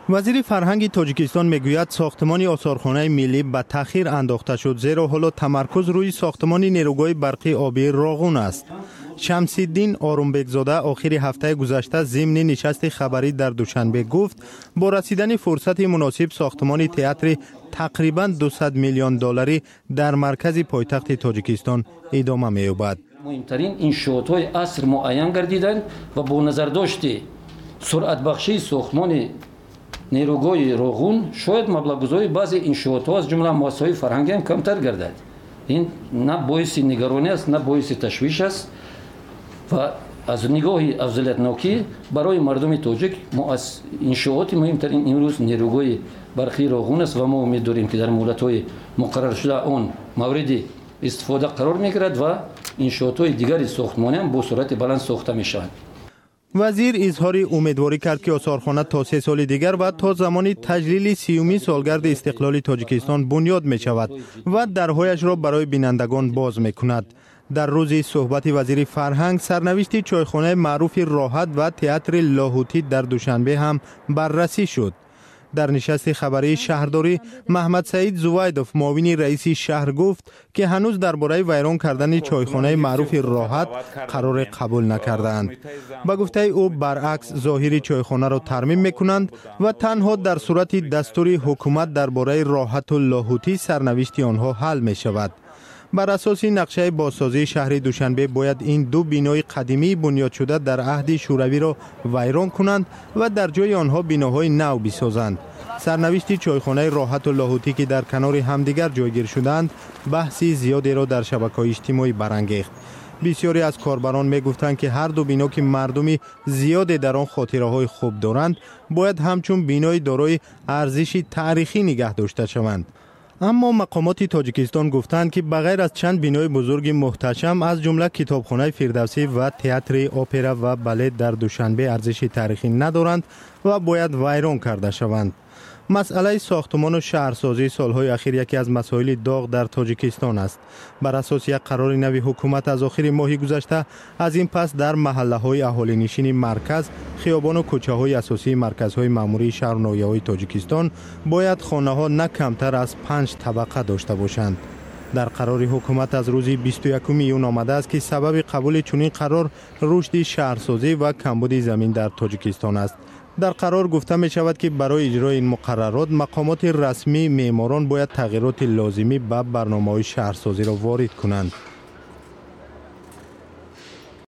وزیر فرهنگ تاجیکستان میگوید ساختمان آثارخانه ملی به تأخیر انداخته شد، زیرا حالا تمرکز روی ساختمان نیروگاه برقی آبی راغون است. شمس‌الدین آرومبگزاده آخر هفته گذشته ضمن نشست خبری در دوشنبه گفت با رسیدن فرصت مناسب ساختمان تئاتر تقریباً 200 میلیون دلاری در مرکز پایتخت تاجیکستان ادامه می‌یابد. مهمترین انشاءات‌های عصر معین گردیدند و با نظر داشته سرعت بخشی ساختمان نیروگاه راغون شاید مبلغ‌گذاری بعضی انشاءات‌ها از جمله مؤسسه‌های فرهنگی هم کمتر گردد. این نه باعث نگرانی است نه باعث تشویش است و از نگاه افضلیت‌ناکی برای مردم تاجیک انشاءات مهمترین امروز نیروگاه برقی راغون است و ما امید داریم که در مهلت‌های مقرر شده آن مورد استفاده قرار می‌گیرد و انشاءات‌های دیگری ساختمانی هم با سرعت بلند ساخته می‌شوند. وزیر اظهار امیدواری کرد که آثارخانه تا 3 سال دیگر و تا زمان تجلیل 30 سالگرد استقلال تاجیکستان بنیاد می شود و درهایش را برای بینندگان باز می کند. در روز صحبت وزیر فرهنگ سرنوشت چایخانه معروف راحت و تئاتر لاهوتی در دوشنبه هم بررسی شد. در نشست خبری شهرداری محمد سعید زویدوف معاون رئیس شهر گفت که هنوز درباره ویران کردن چایخانه معروف راحت قرار قبول نکردند. با گفته او برعکس ظاهر چایخانه را ترمیم میکنند و تنها در صورت دستور حکومت درباره راحت و لاهوتی سرنوشت آنها حل می شود. بر اساس نقشه بازسازی شهر دوشنبه باید این دو بینای قدیمی بنیاد شده در عهد شوروی را ویران کنند و در جای آنها بناهای نو بسازند. سرنوشت چایخانه راحت و لاهوتی که در کنار همدیگر جایگیر شدند بحثی زیادی را در شبکه‌های اجتماعی برانگیخت. بسیاری از کاربران میگفتند که هر دو بنا که مردمی زیادی در آن خاطره‌های خوب دارند باید همچون بینای دارای ارزش تاریخی نگه داشته شوند. اما مقامات تاجیکستان گفتند که بغیر از چند بینای بزرگ محتشم از جمله کتابخانه فردوسی و تئاتر اپرا و بالت در دوشنبه ارزش تاریخی ندارند و باید ویران کرده شوند. مسئله ساختمان و شهرسازی سالهای اخیر یکی از مسائل داغ در تاجیکستان است. بر اساس یک قرار نوی حکومت از آخر ماه گذشته از این پس در محله‌های اهالی نشین مرکز، خیابان و کوچه‌های اساسی مرکزهای مأموری شهر و ناحیه‌های تاجیکستان باید خانه‌ها نه کمتر از 5 طبقه داشته باشند. در قرار حکومت از روز 21 ایون آمده است که سبب قبول چنین قرار رشد شهرسازی و کمبود زمین در تاجیکستان است. در قرار گفته می شود که برای اجرای این مقررات مقامات رسمی معماران باید تغییرات لازمی به برنامه‌های شهرسازی را وارد کنند.